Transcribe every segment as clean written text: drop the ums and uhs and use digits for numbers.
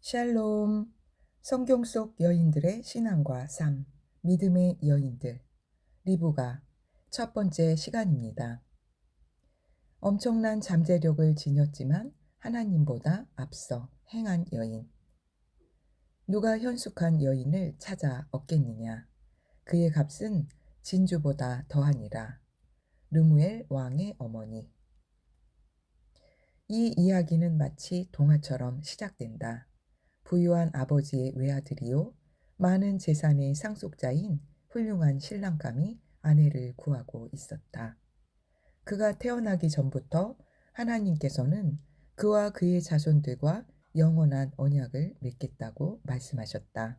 샬롬. 성경 속 여인들의 신앙과 삶, 믿음의 여인들, 리브가 첫 번째 시간입니다. 엄청난 잠재력을 지녔지만 하나님보다 앞서 행한 여인. 누가 현숙한 여인을 찾아 얻겠느냐. 그의 값은 진주보다 더하니라. 르무엘 왕의 어머니. 이 이야기는 마치 동화처럼 시작된다. 부유한 아버지의 외아들이요 많은 재산의 상속자인 훌륭한 신랑감이 아내를 구하고 있었다. 그가 태어나기 전부터 하나님께서는 그와 그의 자손들과 영원한 언약을 맺겠다고 말씀하셨다.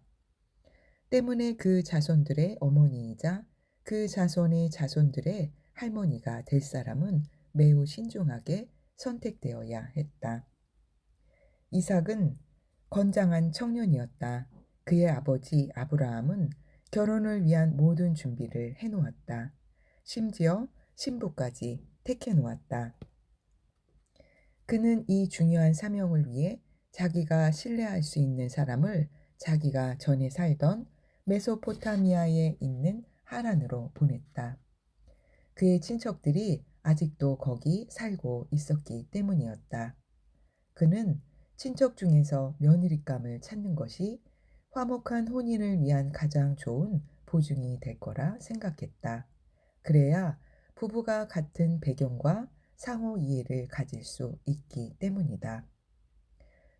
때문에 그 자손들의 어머니이자 그 자손의 자손들의 할머니가 될 사람은 매우 신중하게 선택되어야 했다. 이삭은 건장한 청년이었다. 그의 아버지 아브라함은 결혼을 위한 모든 준비를 해놓았다. 심지어 신부까지 택해놓았다. 그는 이 중요한 사명을 위해 자기가 신뢰할 수 있는 사람을 자기가 전에 살던 메소포타미아에 있는 하란으로 보냈다. 그의 친척들이 아직도 거기 살고 있었기 때문이었다. 그는 친척 중에서 며느리감을 찾는 것이 화목한 혼인을 위한 가장 좋은 보증이 될 거라 생각했다. 그래야 부부가 같은 배경과 상호 이해를 가질 수 있기 때문이다.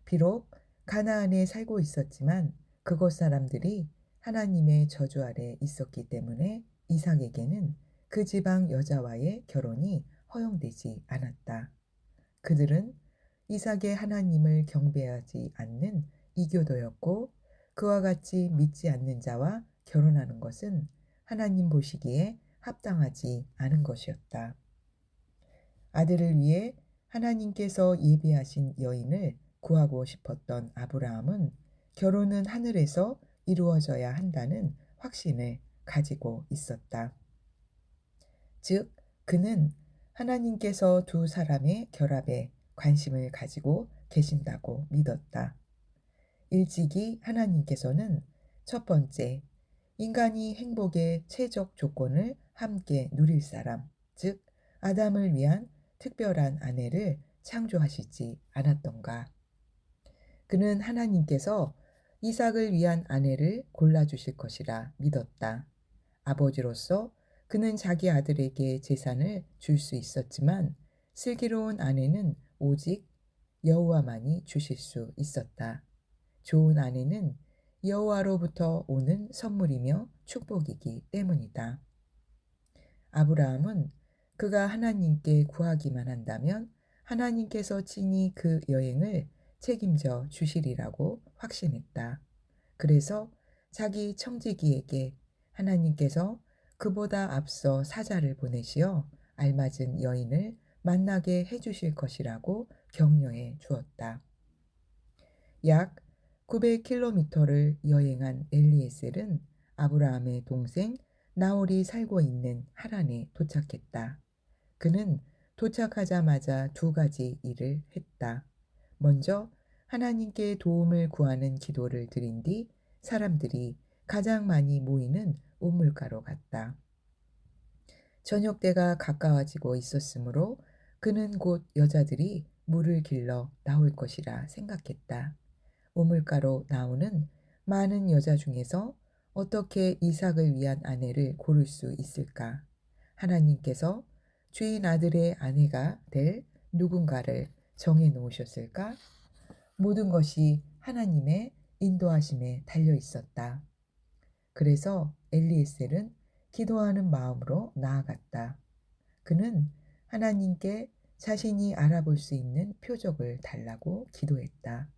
비록 가나안에 살고 있었지만 그곳 사람들이 하나님의 저주 아래 있었기 때문에 이삭에게는 그 지방 여자와의 결혼이 허용되지 않았다. 그들은 이삭의 하나님을 경배하지 않는 이교도였고 그와 같이 믿지 않는 자와 결혼하는 것은 하나님 보시기에 합당하지 않은 것이었다. 아들을 위해 하나님께서 예비하신 여인을 구하고 싶었던 아브라함은 결혼은 하늘에서 이루어져야 한다는 확신을 가지고 있었다. 즉, 그는 하나님께서 두 사람의 결합에 관심을 가지고 계신다고 믿었다. 일찍이 하나님께서는 첫 번째, 인간이 행복의 최적 조건을 함께 누릴 사람, 즉 아담을 위한 특별한 아내를 창조하시지 않았던가. 그는 하나님께서 이삭을 위한 아내를 골라주실 것이라 믿었다. 아버지로서 그는 자기 아들에게 재산을 줄 수 있었지만 슬기로운 아내는 오직 여호와만이 주실 수 있었다. 좋은 아내는 여호와로부터 오는 선물이며 축복이기 때문이다. 아브라함은 그가 하나님께 구하기만 한다면 하나님께서 친히 그 여행을 책임져 주시리라고 확신했다. 그래서 자기 청지기에게 하나님께서 그보다 앞서 사자를 보내시어 알맞은 여인을 만나게 해주실 것이라고 격려해 주었다. 약 900km를 여행한 엘리에셀은 아브라함의 동생 나홀이 살고 있는 하란에 도착했다. 그는 도착하자마자 두 가지 일을 했다. 먼저 하나님께 도움을 구하는 기도를 드린 뒤 사람들이 가장 많이 모이는 우물가로 갔다. 저녁 때가 가까워지고 있었으므로 그는 곧 여자들이 물을 길러 나올 것이라 생각했다. 우물가로 나오는 많은 여자 중에서 어떻게 이삭을 위한 아내를 고를 수 있을까? 하나님께서 주인 아들의 아내가 될 누군가를 정해 놓으셨을까? 모든 것이 하나님의 인도하심에 달려 있었다. 그래서 엘리에셀은 기도하는 마음으로 나아갔다. 그는 하나님께 자신이 알아볼 수 있는 표적을 달라고 기도했다.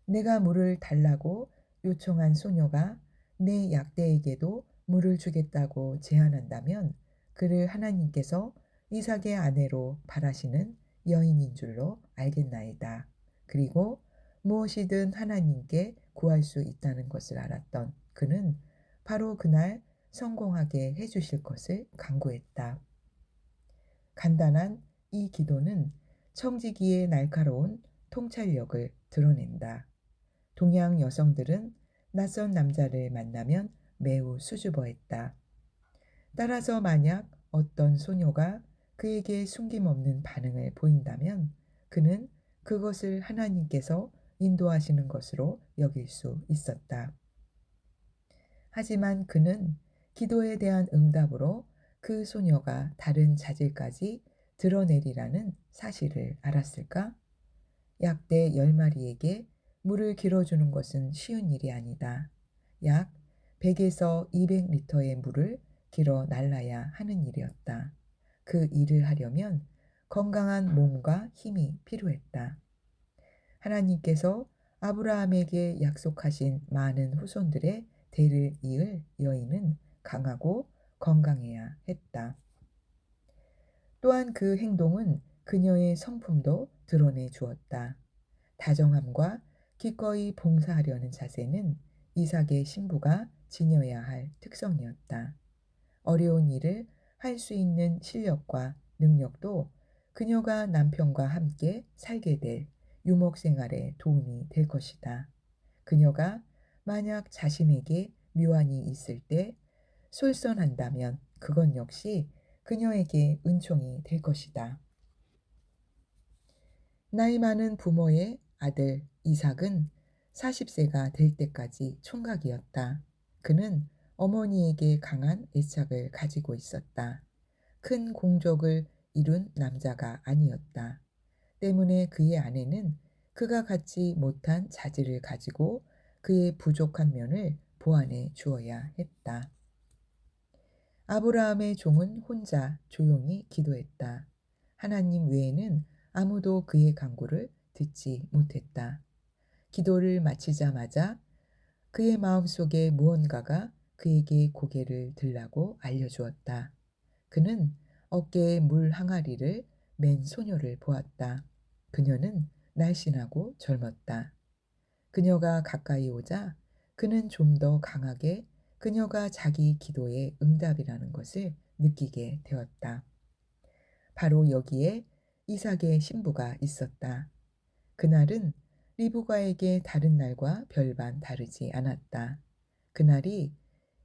내가 물을 달라고 요청한 소녀가 내 약대에게도 물을 주겠다고 제안한다면 그를 하나님께서 이삭의 아내로 바라시는 여인인 줄로 알겠나이다. 그리고 무엇이든 하나님께 구할 수 있다는 것을 알았던 그는 바로 그날 성공하게 해주실 것을 간구했다. 간단한 이 기도는 청지기의 날카로운 통찰력을 드러낸다. 동양 여성들은 낯선 남자를 만나면 매우 수줍어했다. 따라서 만약 어떤 소녀가 그에게 숨김없는 반응을 보인다면 그는 그것을 하나님께서 인도하시는 것으로 여길 수 있었다. 하지만 그는 기도에 대한 응답으로 그 소녀가 다른 자질까지 드러내리라는 사실을 알았을까? 약대 10마리에게 물을 길어주는 것은 쉬운 일이 아니다. 약 100에서 200리터의 물을 길어 날라야 하는 일이었다. 그 일을 하려면 건강한 몸과 힘이 필요했다. 하나님께서 아브라함에게 약속하신 많은 후손들의 대를 이을 여인은 강하고 건강해야 했다. 또한 그 행동은 그녀의 성품도 드러내 주었다. 다정함과 기꺼이 봉사하려는 자세는 이삭의 신부가 지녀야 할 특성이었다. 어려운 일을 할 수 있는 실력과 능력도 그녀가 남편과 함께 살게 될 유목 생활에 도움이 될 것이다. 그녀가 만약 자신에게 묘안이 있을 때 솔선한다면 그건 역시 그녀에게 은총이 될 것이다. 나이 많은 부모의 아들 이삭은 40세가 될 때까지 총각이었다. 그는 어머니에게 강한 애착을 가지고 있었다. 큰 공적을 이룬 남자가 아니었다. 때문에 그의 아내는 그가 갖지 못한 자질을 가지고 그의 부족한 면을 보완해 주어야 했다. 아브라함의 종은 혼자 조용히 기도했다. 하나님 외에는 아무도 그의 간구를 듣지 못했다. 기도를 마치자마자 그의 마음속에 무언가가 그에게 고개를 들라고 알려주었다. 그는 어깨에 물 항아리를 맨 소녀를 보았다. 그녀는 날씬하고 젊었다. 그녀가 가까이 오자 그는 좀 더 강하게 그녀가 자기 기도의 응답이라는 것을 느끼게 되었다. 바로 여기에 이삭의 신부가 있었다. 그날은 리브가에게 다른 날과 별반 다르지 않았다. 그날이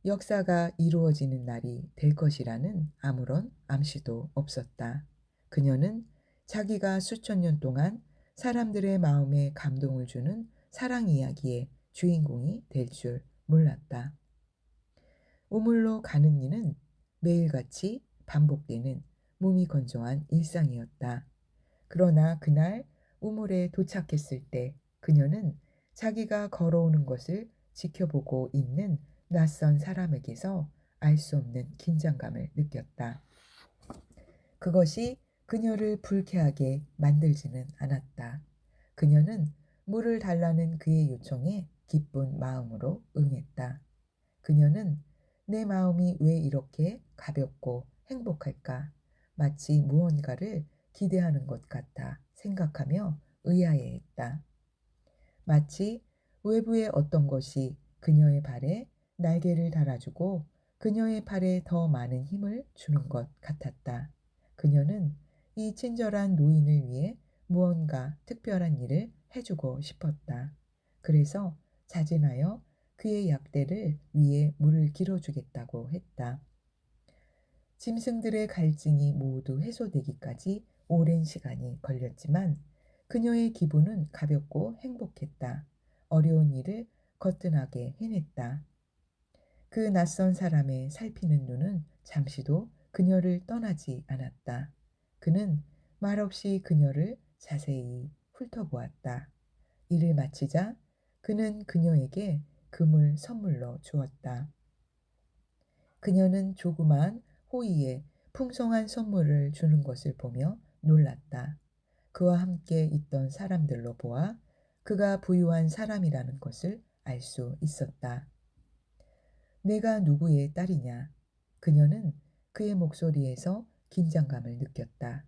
역사가 이루어지는 날이 될 것이라는 아무런 암시도 없었다. 그녀는 자기가 수천 년 동안 사람들의 마음에 감동을 주는 사랑 이야기의 주인공이 될 줄 몰랐다. 우물로 가는 이는 매일같이 반복되는 몸이 건조한 일상이었다. 그러나 그날 우물에 도착했을 때 그녀는 자기가 걸어오는 것을 지켜보고 있는 낯선 사람에게서 알 수 없는 긴장감을 느꼈다. 그것이 그녀를 불쾌하게 만들지는 않았다. 그녀는 물을 달라는 그의 요청에 기쁜 마음으로 응했다. 그녀는 내 마음이 왜 이렇게 가볍고 행복할까? 마치 무언가를 기대하는 것 같아 생각하며 의아해했다. 마치 외부의 어떤 것이 그녀의 발에 날개를 달아주고 그녀의 팔에 더 많은 힘을 주는 것 같았다. 그녀는 이 친절한 노인을 위해 무언가 특별한 일을 해주고 싶었다. 그래서 자진하여 그의 약대를 위해 물을 길어주겠다고 했다. 짐승들의 갈증이 모두 해소되기까지 오랜 시간이 걸렸지만 그녀의 기분은 가볍고 행복했다. 어려운 일을 거뜬하게 해냈다. 그 낯선 사람의 살피는 눈은 잠시도 그녀를 떠나지 않았다. 그는 말없이 그녀를 자세히 훑어보았다. 일을 마치자 그는 그녀에게 금을 선물로 주었다. 그녀는 조그만 호의에 풍성한 선물을 주는 것을 보며 놀랐다. 그와 함께 있던 사람들로 보아 그가 부유한 사람이라는 것을 알 수 있었다. 내가 누구의 딸이냐? 그녀는 그의 목소리에서 긴장감을 느꼈다.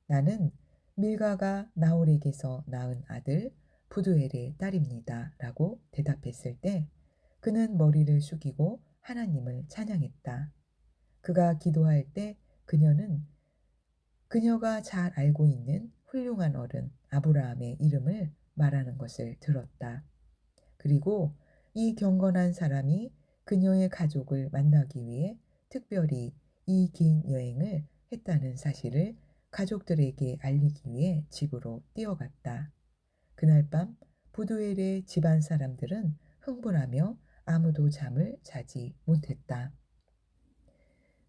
나는 밀가가 나홀에게서 낳은 아들 부두엘의 딸입니다. 라고 대답했을 때 그는 머리를 숙이고 하나님을 찬양했다. 그가 기도할 때 그녀는 그녀가 잘 알고 있는 훌륭한 어른 아브라함의 이름을 말하는 것을 들었다. 그리고 이 경건한 사람이 그녀의 가족을 만나기 위해 특별히 이 긴 여행을 했다는 사실을 가족들에게 알리기 위해 집으로 뛰어갔다. 그날 밤 부두엘의 집안 사람들은 흥분하며 아무도 잠을 자지 못했다.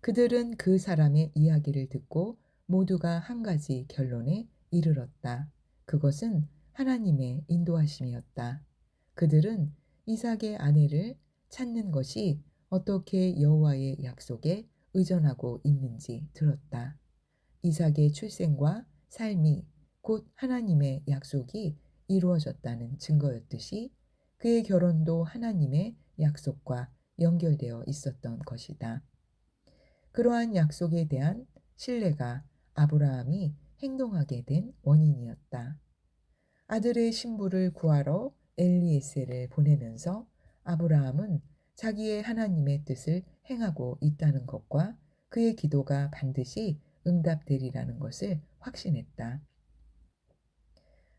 그들은 그 사람의 이야기를 듣고 모두가 한 가지 결론에 이르렀다. 그것은 하나님의 인도하심이었다. 그들은 이삭의 아내를 찾는 것이 어떻게 여호와의 약속에 의존하고 있는지 들었다. 이삭의 출생과 삶이 곧 하나님의 약속이 이루어졌다는 증거였듯이 그의 결혼도 하나님의 약속과 연결되어 있었던 것이다. 그러한 약속에 대한 신뢰가 아브라함이 행동하게 된 원인이었다. 아들의 신부를 구하러 엘리에셀을 보내면서 아브라함은 자기의 하나님의 뜻을 행하고 있다는 것과 그의 기도가 반드시 응답되리라는 것을 확신했다.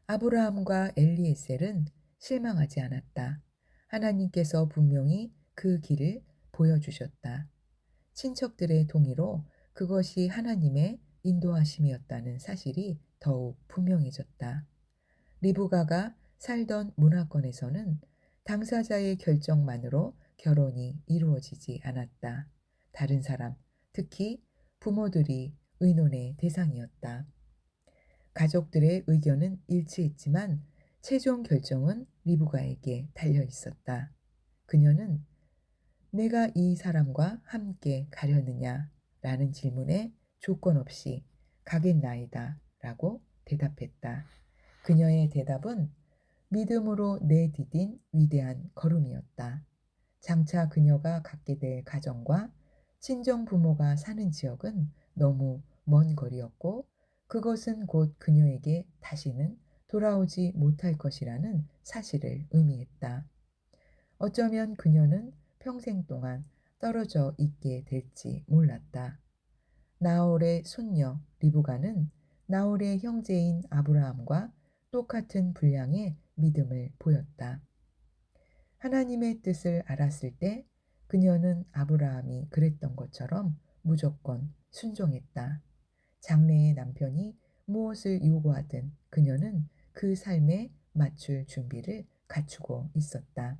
아브라함과 엘리에셀은 실망하지 않았다. 하나님께서 분명히 그 길을 보여주셨다. 친척들의 동의로 그것이 하나님의 인도하심이었다는 사실이 더욱 분명해졌다. 리브가가 살던 문화권에서는 당사자의 결정만으로 결혼이 이루어지지 않았다. 다른 사람, 특히 부모들이 의논의 대상이었다. 가족들의 의견은 일치했지만 최종 결정은 리브가에게 달려 있었다. 그녀는 내가 이 사람과 함께 가려느냐? 라는 질문에 조건 없이 가겠나이다 라고 대답했다. 그녀의 대답은 믿음으로 내디딘 위대한 걸음이었다. 장차 그녀가 갖게 될 가정과 친정 부모가 사는 지역은 너무 먼 거리였고 그것은 곧 그녀에게 다시는 돌아오지 못할 것이라는 사실을 의미했다. 어쩌면 그녀는 평생 동안 떨어져 있게 될지 몰랐다. 나홀의 손녀 리브가는 나홀의 형제인 아브라함과 똑같은 분량의 믿음을 보였다. 하나님의 뜻을 알았을 때 그녀는 아브라함이 그랬던 것처럼 무조건 순종했다. 장래의 남편이 무엇을 요구하든 그녀는 그 삶에 맞출 준비를 갖추고 있었다.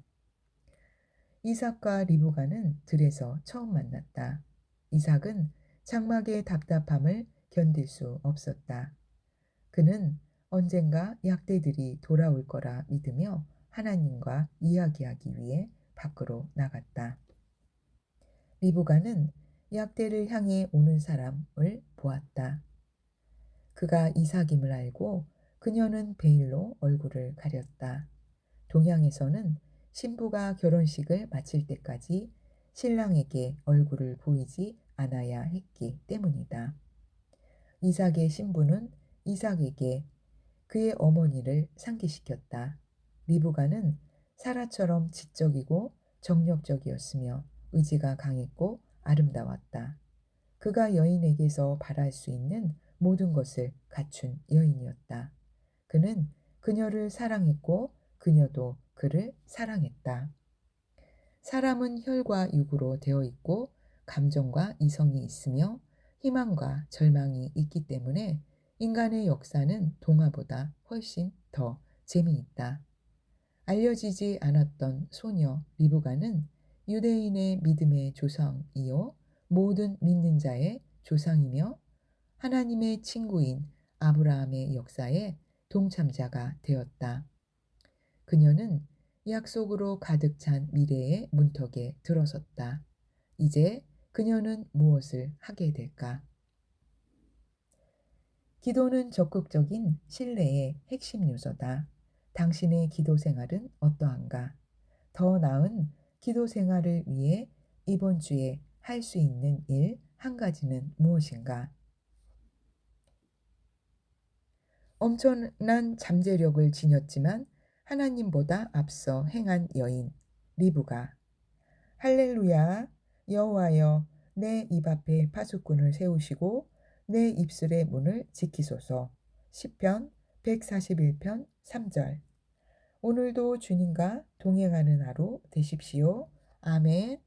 이삭과 리브가는 들에서 처음 만났다. 이삭은 장막의 답답함을 견딜 수 없었다. 그는 언젠가 약대들이 돌아올 거라 믿으며 하나님과 이야기하기 위해 밖으로 나갔다. 리브가는 약대를 향해 오는 사람을 보았다. 그가 이삭임을 알고 그녀는 베일로 얼굴을 가렸다. 동양에서는 신부가 결혼식을 마칠 때까지 신랑에게 얼굴을 보이지 않아야 했기 때문이다. 이삭의 신부는 이삭에게 그의 어머니를 상기시켰다. 리브가는 사라처럼 지적이고 정력적이었으며 의지가 강했고 아름다웠다. 그가 여인에게서 바랄 수 있는 모든 것을 갖춘 여인이었다. 그는 그녀를 사랑했고 그녀도 그를 사랑했다. 사람은 혈과 육으로 되어 있고 감정과 이성이 있으며 희망과 절망이 있기 때문에 인간의 역사는 동화보다 훨씬 더 재미있다. 알려지지 않았던 소녀 리브가는 유대인의 믿음의 조상이요 모든 믿는 자의 조상이며 하나님의 친구인 아브라함의 역사에 동참자가 되었다. 그녀는 약속으로 가득 찬 미래의 문턱에 들어섰다. 이제 그녀는 무엇을 하게 될까? 기도는 적극적인 신뢰의 핵심 요소다. 당신의 기도 생활은 어떠한가? 더 나은 기도 생활을 위해 이번 주에 할 수 있는 일 한 가지는 무엇인가? 엄청난 잠재력을 지녔지만 하나님보다 앞서 행한 여인 리브가 할렐루야 여호와여 내 입 앞에 파수꾼을 세우시고 내 입술의 문을 지키소서. 시편 141편 3절. 오늘도 주님과 동행하는 하루 되십시오. 아멘.